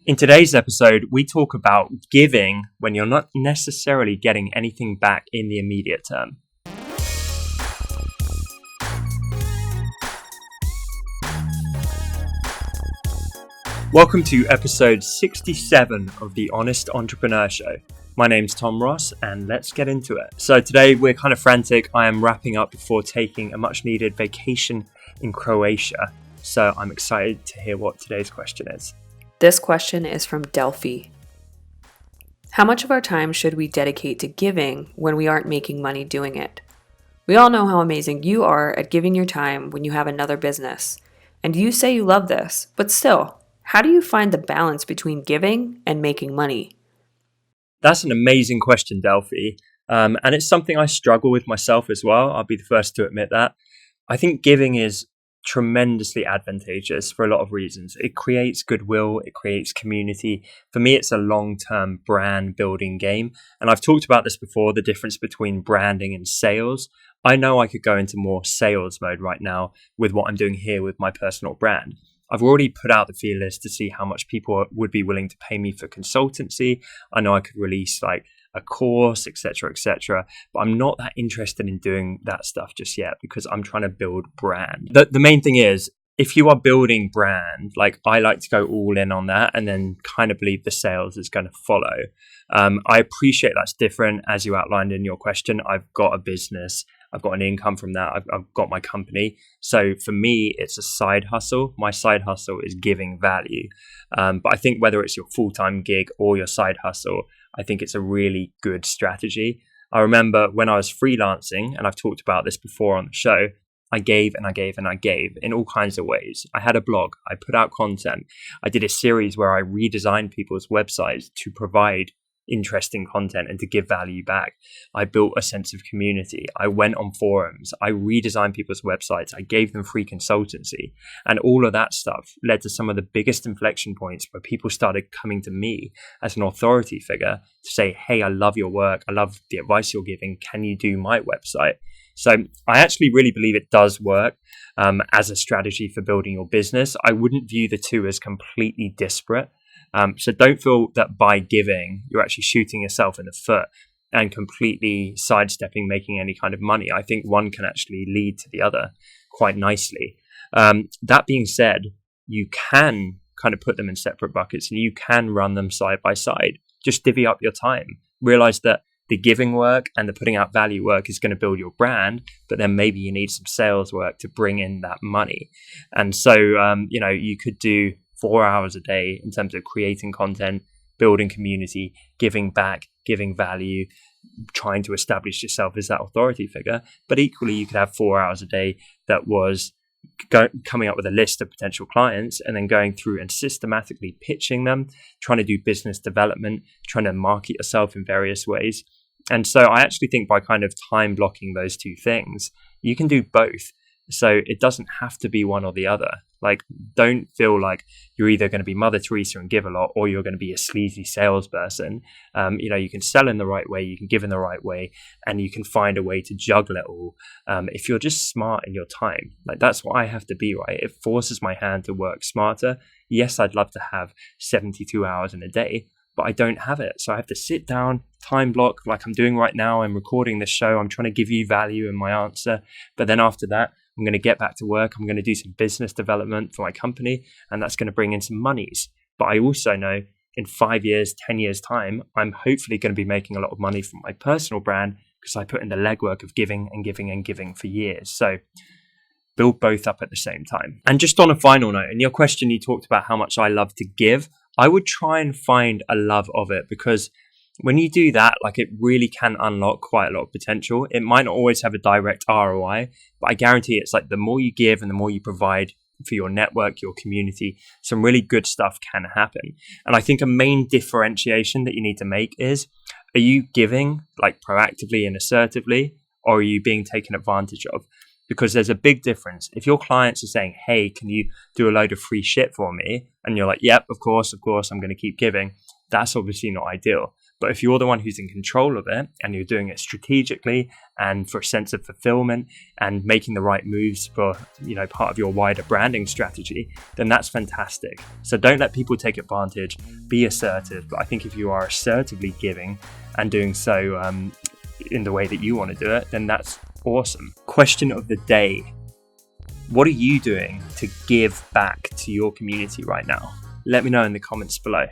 In today's episode, we talk about giving when you're not necessarily getting anything back in the immediate term. Welcome to episode 67 of the Honest Entrepreneur Show. My name's Tom Ross, and let's get into it. So today we're kind of frantic. I am wrapping up before taking a much needed vacation in Croatia. So I'm excited to hear what today's question is. This question is from Delphi. How much of our time should we dedicate to giving when we aren't making money doing it? We all know how amazing you are at giving your time when you have another business. And you say you love this, but still, how do you find the balance between giving and making money? That's an amazing question, Delphi. And it's something I struggle with myself as well. I'll be the first to admit that. I think giving is tremendously advantageous for a lot of reasons. It creates goodwill, it creates community. For me, it's a long-term brand building game. And I've talked about this before, the difference between branding and sales. I know I could go into more sales mode right now with what I'm doing here with my personal brand. I've already put out the feelers to see how much people would be willing to pay me for consultancy. I know I could release like a course, etc., but I'm not that interested in doing that stuff just yet because I'm trying to build brand. The main thing is, if you are building brand, like I like to go all in on that and then kind of believe the sales is going to follow. I appreciate that's different as you outlined in your question. I've got a business. I've got an income from that. I've got my company. So for me, it's a side hustle. My side hustle is giving value. But I think whether it's your full-time gig or your side hustle, I think it's a really good strategy. I remember when I was freelancing, and I've talked about this before on the show, I gave and I gave and I gave in all kinds of ways. I had a blog. I put out content. I did a series where I redesigned people's websites to provide interesting content and to give value back. I built a sense of community. I went on forums. I redesigned people's websites. I gave them free consultancy. And all of that stuff led to some of the biggest inflection points where people started coming to me as an authority figure to say, hey, I love your work. I love the advice you're giving. Can you do my website? So I actually really believe it does work as a strategy for building your business. I wouldn't view the two as completely disparate. So don't feel that by giving, you're actually shooting yourself in the foot and completely sidestepping making any kind of money. I think one can actually lead to the other quite nicely. That being said, you can kind of put them in separate buckets and you can run them side by side. Just divvy up your time. Realize that the giving work and the putting out value work is going to build your brand, but then maybe you need some sales work to bring in that money. And so, you could do 4 hours a day in terms of creating content, building community, giving back, giving value, trying to establish yourself as that authority figure. But equally, you could have 4 hours a day that was coming up with a list of potential clients and then going through and systematically pitching them, trying to do business development, trying to market yourself in various ways. And so I actually think by kind of time blocking those two things, you can do both. So it doesn't have to be one or the other. Like, don't feel like you're either going to be Mother Teresa and give a lot, or you're going to be a sleazy salesperson. You can sell in the right way, you can give in the right way, and you can find a way to juggle it all. If you're just smart in your time, like that's what I have to be, right? It forces my hand to work smarter. Yes, I'd love to have 72 hours in a day, but I don't have it. So I have to sit down, time block like I'm doing right now. I'm recording this show. I'm trying to give you value in my answer. But then after that, I'm going to get back to work. I'm going to do some business development for my company, and that's going to bring in some monies. But I also know in 5 years, 10 years time, I'm hopefully going to be making a lot of money from my personal brand because I put in the legwork of giving and giving and giving for years. So build both up at the same time. And just on a final note, in your question, you talked about how much I love to give. I would try and find a love of it, because when you do that, like, it really can unlock quite a lot of potential. It might not always have a direct ROI, but I guarantee it's like the more you give and the more you provide for your network, your community, some really good stuff can happen. And I think a main differentiation that you need to make is, are you giving like proactively and assertively, or are you being taken advantage of? Because there's a big difference. If your clients are saying, hey, can you do a load of free shit for me? And you're like, yep, of course, I'm going to keep giving. that's obviously not ideal. But if you're the one who's in control of it and you're doing it strategically and for a sense of fulfillment and making the right moves for, part of your wider branding strategy, then that's fantastic. So don't let people take advantage, be assertive. But I think if you are assertively giving and doing so in the way that you want to do it, then that's awesome. Question of the day. What are you doing to give back to your community right now? Let me know in the comments below.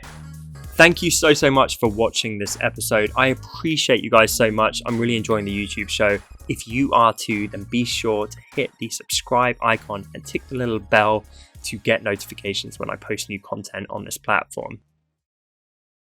Thank you so much for watching this episode. I appreciate you guys so much. I'm really enjoying the YouTube show. If you are too, then be sure to hit the subscribe icon and tick the little bell to get notifications when I post new content on this platform.